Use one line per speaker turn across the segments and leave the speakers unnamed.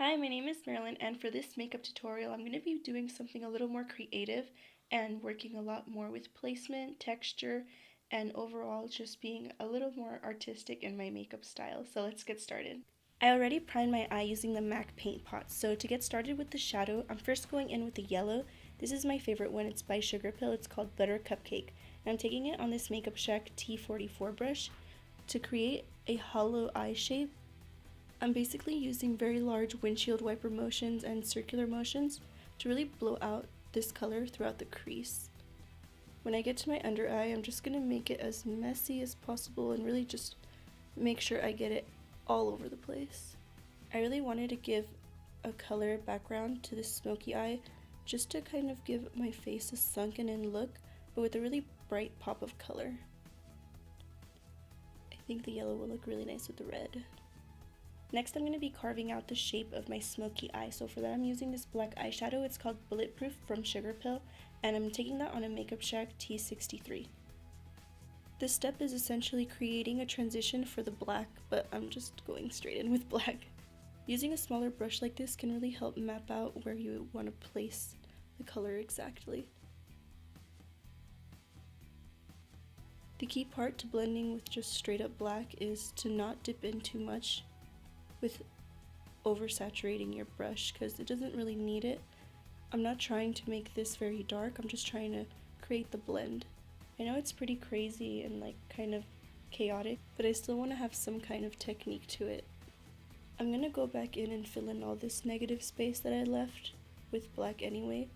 Hi, my name is Marilyn, and for this makeup tutorial I'm going to be doing something a little more creative and working a lot more with placement, texture, and overall just being a little more artistic in my makeup style. So let's get started. I already primed my eye using the MAC paint pot, so to get started with the shadow, I'm first going in with the yellow. This is my favorite one, it's by Sugarpill, it's called Buttercupcake, and I'm taking it on this Makeup Shack T44 brush to create a hollow eye shape. I'm basically using very large windshield wiper motions and circular motions to really blow out this color throughout the crease. When I get to my under eye, I'm just going to make it as messy as possible and really just make sure I get it all over the place. I really wanted to give a color background to this smoky eye just to kind of give my face a sunken in look, but with a really bright pop of color. I think the yellow will look really nice with the red. Next, I'm going to be carving out the shape of my smoky eye. So for that, I'm using this black eyeshadow. It's called Bulletproof from Sugarpill, and I'm taking that on a Makeup Shack T63. This step is essentially creating a transition for the black, but I'm just going straight in with black. Using a smaller brush like this can really help map out where you want to place the color exactly. The key part to blending with just straight up black is to not dip in too much with oversaturating your brush, because it doesn't really need it. I'm not trying to make this very dark, I'm just trying to create the blend. I know it's pretty crazy and like kind of chaotic, but I still want to have some kind of technique to it. I'm gonna go back in and fill in all this negative space that I left with black anyway,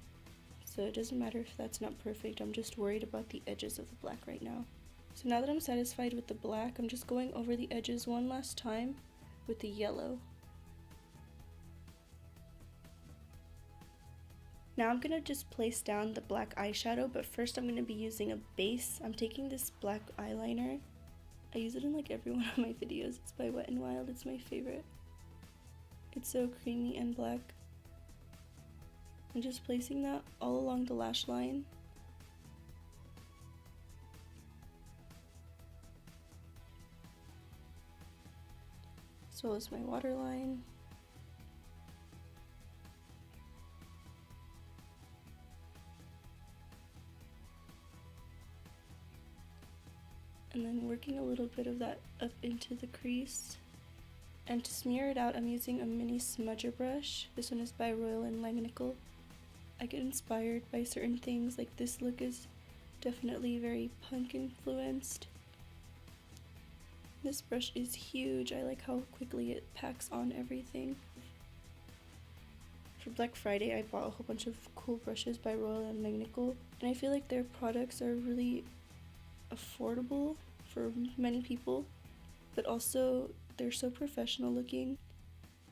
so it doesn't matter if that's not perfect. I'm just worried about the edges of the black right now. So now that I'm satisfied with the black, I'm just going over the edges one last time with the yellow. Now I'm gonna just place down the black eyeshadow, but first I'm gonna be using a base. I'm taking this black eyeliner. I use it in like every one of my videos. It's by Wetnwild, it's my favorite. It's so creamy and black. I'm just placing that all along the lash line. As well as my waterline. And then working a little bit of that up into the crease. And to smear it out, I'm using a mini smudger brush. This one is by Royal & Langnickel. I get inspired by certain things, like this look is definitely very punk influenced. This brush is huge. I like how quickly it packs on everything. For Black Friday, I bought a whole bunch of cool brushes by Royal & Langnickel, and I feel like their products are really affordable for many people, but also they're so professional looking.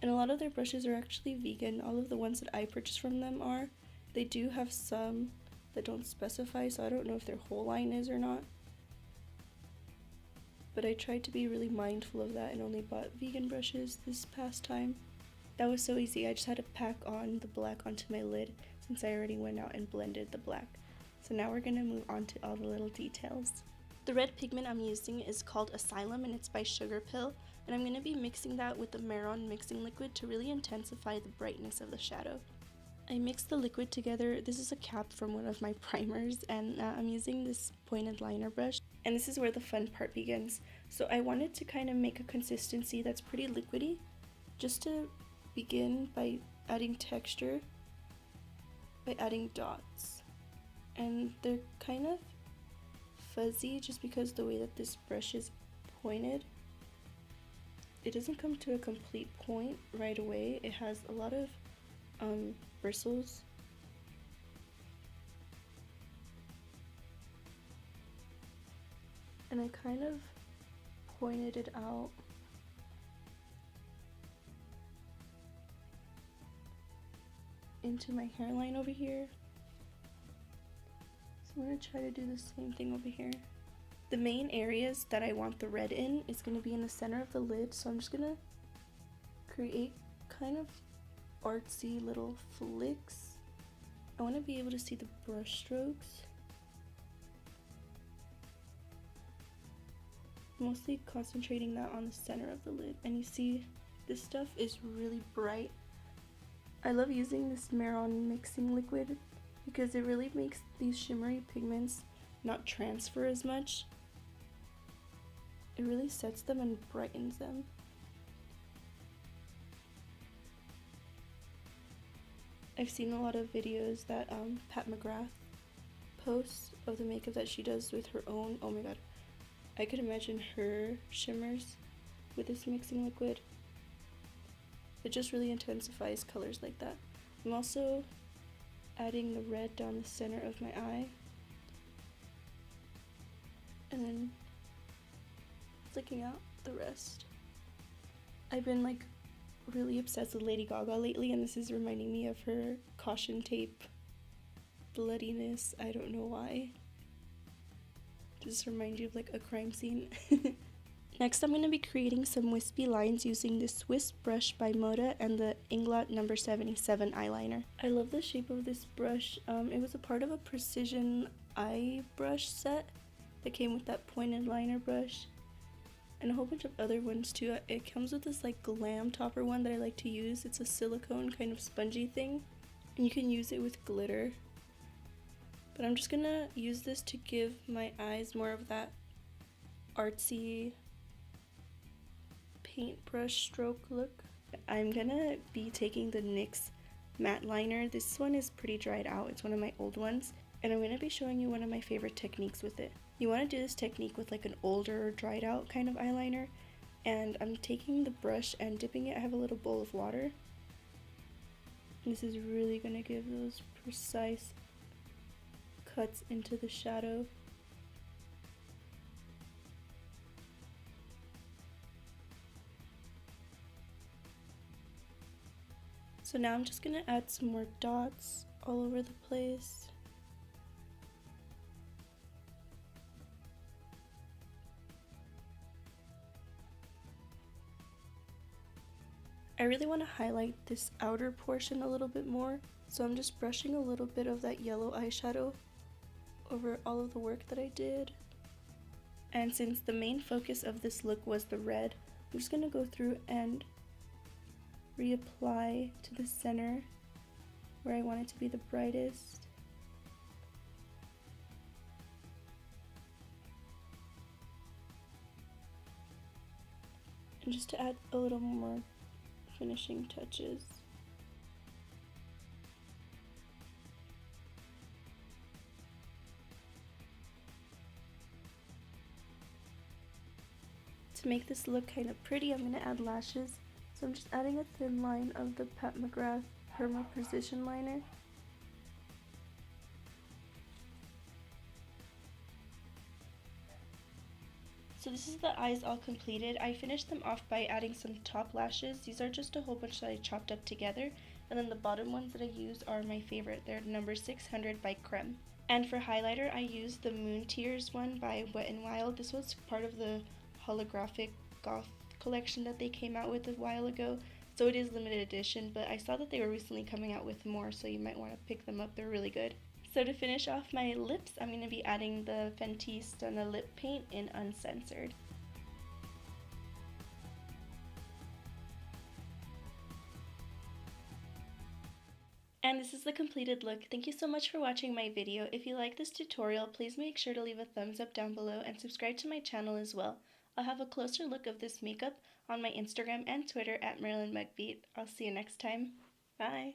And a lot of their brushes are actually vegan. All of the ones that I purchased from them are. They do have some that don't specify, so I don't know if their whole line is or not. But I tried to be really mindful of that and only bought vegan brushes this past time. That was so easy. I just had to pack on the black onto my lid since I already went out and blended the black. So now we're going to move on to all the little details. The red pigment I'm using is called Aslyum, and it's by Sugarpill, and I'm going to be mixing that with the Maron mixing liquid to really intensify the brightness of the shadow. I mixed the liquid together. This is a cap from one of my primers, and I'm using this pointed liner brush, and this is where the fun part begins. So I wanted to kind of make a consistency that's pretty liquidy, just to begin by adding texture, by adding dots. And they're kind of fuzzy just because the way that this brush is pointed. It doesn't come to a complete point right away. It has a lot of bristles. And I kind of pointed it out into my hairline over here. So I'm going to try to do the same thing over here. The main areas that I want the red in is going to be in the center of the lid, so I'm just going to create kind of artsy little flicks. I want to be able to see the brush strokes. Mostly concentrating that on the center of the lid. And you see, this stuff is really bright, I love using this Maron mixing liquid because it really makes these shimmery pigments not transfer as much. It really sets them and brightens them. I've seen a lot of videos that Pat McGrath posts of the makeup that she does with her own. Oh my god, I could imagine her shimmers with this mixing liquid. It just really intensifies colors like that. I'm also adding the red down the center of my eye and then flicking out the rest. I've been like really obsessed with Lady Gaga lately, and this is reminding me of her caution tape bloodiness. I don't know why. Just remind you of like a crime scene. Next, I'm going to be creating some wispy lines using this Wisp brush by Moda and the Inglot number 77 eyeliner. I love the shape of this brush. It was a part of a precision eye brush set that came with that pointed liner brush and a whole bunch of other ones too. It comes with this like glam topper one that I like to use. It's a silicone kind of spongy thing, and you can use it with glitter. But I'm just gonna use this to give my eyes more of that artsy paintbrush stroke look. I'm gonna be taking the NYX matte liner. This one is pretty dried out. It's one of my old ones, and I'm gonna be showing you one of my favorite techniques with it. You want to do this technique with like an older dried out kind of eyeliner, and I'm taking the brush and dipping it. I have a little bowl of water. This is really gonna give those precise cuts into the shadow. So now I'm just gonna add some more dots all over the place. I really want to highlight this outer portion a little bit more, so I'm just brushing a little bit of that yellow eyeshadow over all of the work that I did. And since the main focus of this look was the red, I'm just going to go through and reapply to the center where I want it to be the brightest. And just to add a little more finishing touches. To make this look kind of pretty, I'm going to add lashes. So I'm just adding a thin line of the Pat McGrath Perma Precision Liner. So this is the eyes all completed. I finished them off by adding some top lashes. These are just a whole bunch that I chopped up together. And then the bottom ones that I use are my favorite. They're number 600 by Creme. And for highlighter, I used the Moon Tears one by Wetnwild. This was part of the holographic goth collection that they came out with a while ago. So it is limited edition, but I saw that they were recently coming out with more, so you might want to pick them up. They're really good. So to finish off my lips, I'm going to be adding the Fenty Stunna lip paint in Uncensored. And this is the completed look. Thank you so much for watching my video. If you like this tutorial, please make sure to leave a thumbs up down below and subscribe to my channel as well. I'll have a closer look of this makeup on my Instagram and Twitter at MarilynMugBeat. I'll see you next time. Bye!